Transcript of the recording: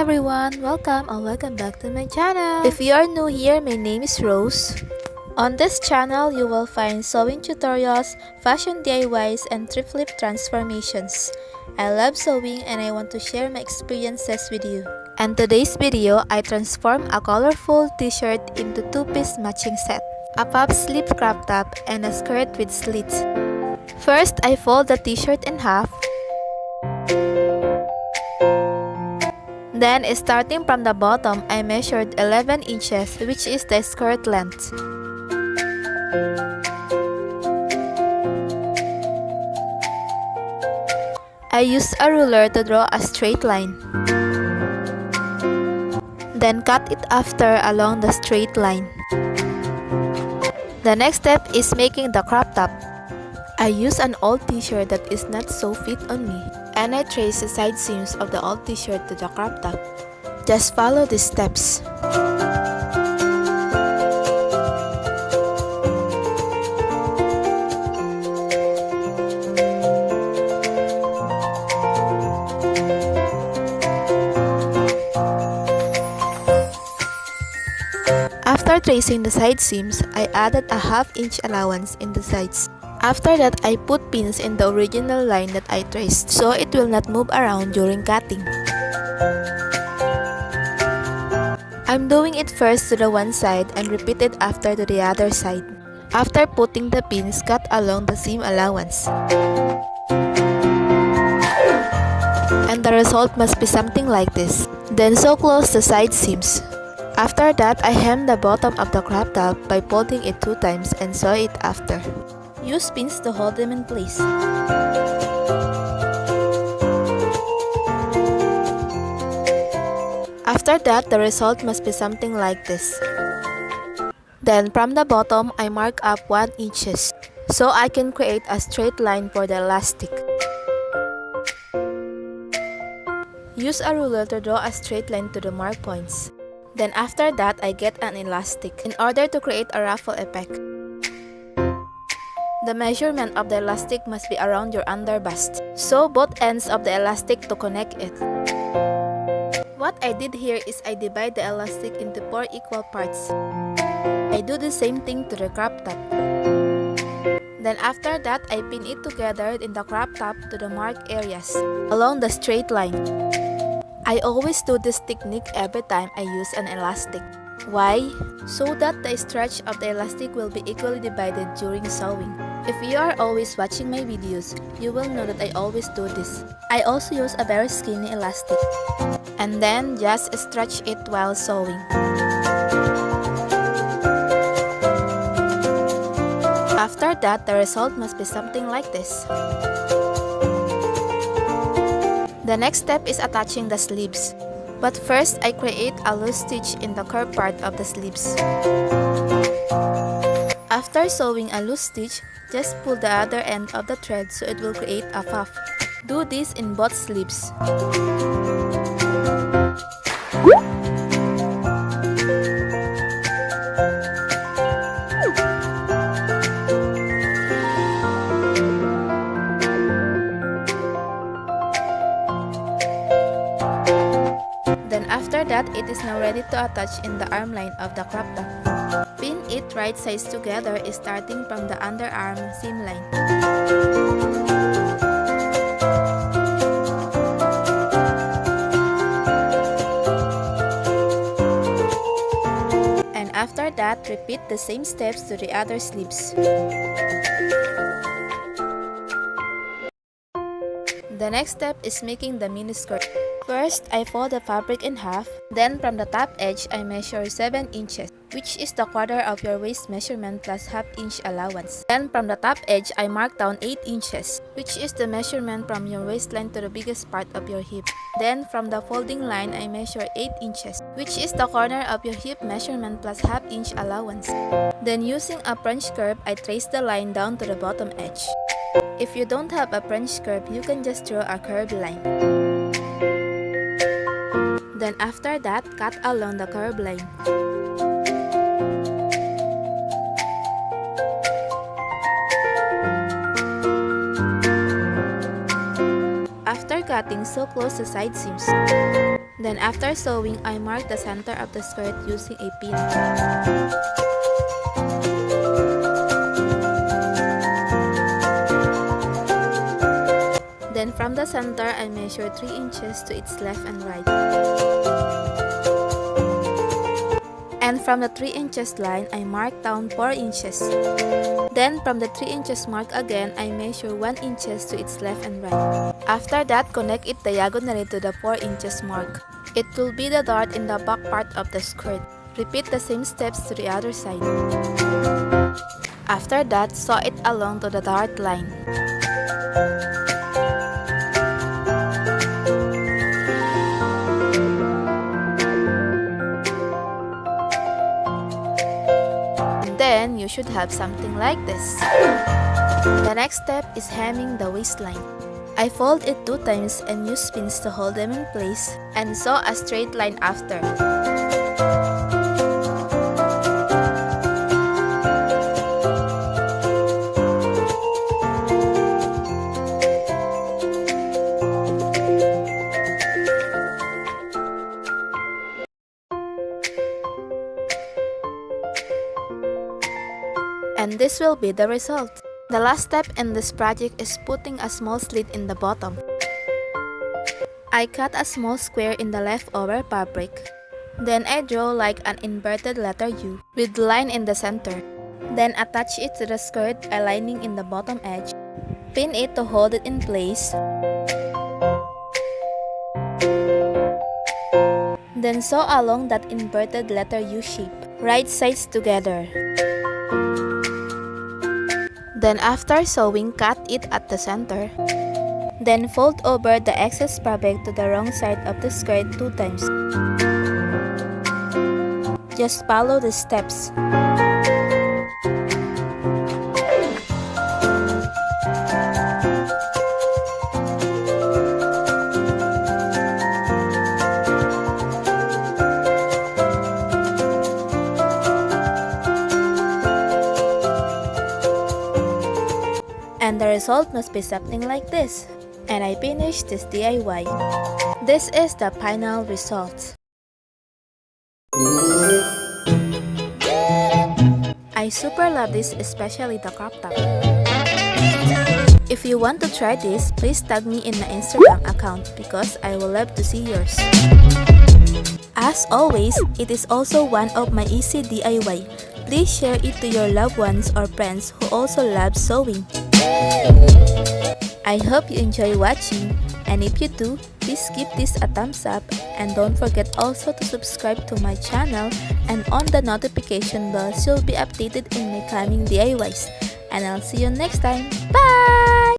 everyone, welcome back to my channel. If you are new here, my name is Rose. On this channel, you will find sewing tutorials, fashion DIYs, and thrift flip transformations. I love sewing and I want to share my experiences with you. And today's video, I transform a colorful t-shirt into two-piece matching set. A puff sleeve crop top and a skirt with slits. First, I fold the t-shirt in half. Then, starting from the bottom, I measured 11 inches, which is the skirt length. I used a ruler to draw a straight line. Then cut it after along the straight line. The next step is making the crop top. I use an old t-shirt that is not so fit on me, and I trace the side seams of the old t-shirt to the crop top. Just follow these steps. After tracing the side seams, I added a half-inch allowance in the sides. After that, I put pins in the original line that I traced so it will not move around during cutting. I'm doing it first to the one side and repeat it after to the other side. After putting the pins, cut along the seam allowance. And the result must be something like this. Then sew close the side seams. After that, I hem the bottom of the crop top by folding it 2 times and sew it after. Use pins to hold them in place. After that, the result must be something like this. Then from the bottom, I mark up 1 inches so I can create a straight line for the elastic. Use a ruler to draw a straight line to the mark points. Then after that, I get an elastic in order to create a ruffle effect. The measurement of the elastic must be around your underbust. Sew both ends of the elastic to connect it. What I did here is I divide the elastic into 4 equal parts. I do the same thing to the crop top. Then after that, I pin it together in the crop top to the marked areas along the straight line. I always do this technique every time I use an elastic. Why? So that the stretch of the elastic will be equally divided during sewing. If you are always watching my videos, you will know that I always do this. I also use a very skinny elastic. And then just stretch it while sewing. After that, the result must be something like this. The next step is attaching the sleeves. But first, I create a loose stitch in the curved part of the sleeves. After sewing a loose stitch, just pull the other end of the thread so it will create a puff. Do this in both sleeves. Then after that, it is now ready to attach in the arm line of the crop top. Pin it right sides together starting from the underarm seam line. And after that, repeat the same steps to the other sleeves. The next step is making the mini skirt. First, I fold the fabric in half. Then from the top edge, I measure 7 inches, which is the quarter of your waist measurement plus half-inch allowance. Then from the top edge, I mark down 8 inches, which is the measurement from your waistline to the biggest part of your hip. Then from the folding line, I measure 8 inches, which is the corner of your hip measurement plus half-inch allowance. Then using a French curve, I trace the line down to the bottom edge. If you don't have a French curve, you can just draw a curved line. Then after that, cut along the curved line. After cutting, sew close the side seams. Then after sewing, I mark the center of the skirt using a pin. Then from the center, I measure 3 inches to its left and right. And from the 3 inches line, I mark down 4 inches. Then from the 3 inches mark again, I measure 1 inches to its left and right. After that, connect it diagonally to the 4 inches mark. It will be the dart in the back part of the skirt. Repeat the same steps to the other side. After that, sew it along to the dart line. Then you should have something like this. The next step is hemming the waistline. I fold it 2 times and use pins to hold them in place and sew a straight line after. And this will be the result. The last step in this project is putting a small slit in the bottom. I cut a small square in the leftover fabric. Then I draw like an inverted letter U with line in the center. Then attach it to the skirt by lining in the bottom edge. Pin it to hold it in place. Then sew along that inverted letter U shape, right sides together. Then after sewing, cut it at the center. Then fold over the excess fabric to the wrong side of the skirt 2 times. Just follow the steps. And the result must be something like this. And I finished this DIY. This is the final result. I super love this, especially the crop top. If you want to try this, please tag me in my Instagram account because I will love to see yours. As always, it is also one of my easy DIY. Please share it to your loved ones or friends who also love sewing. I hope you enjoy watching, and if you do, please give this a thumbs up and don't forget also to subscribe to my channel and on the notification bell so you'll be updated in my coming DIYs. And I'll see you next time. Bye!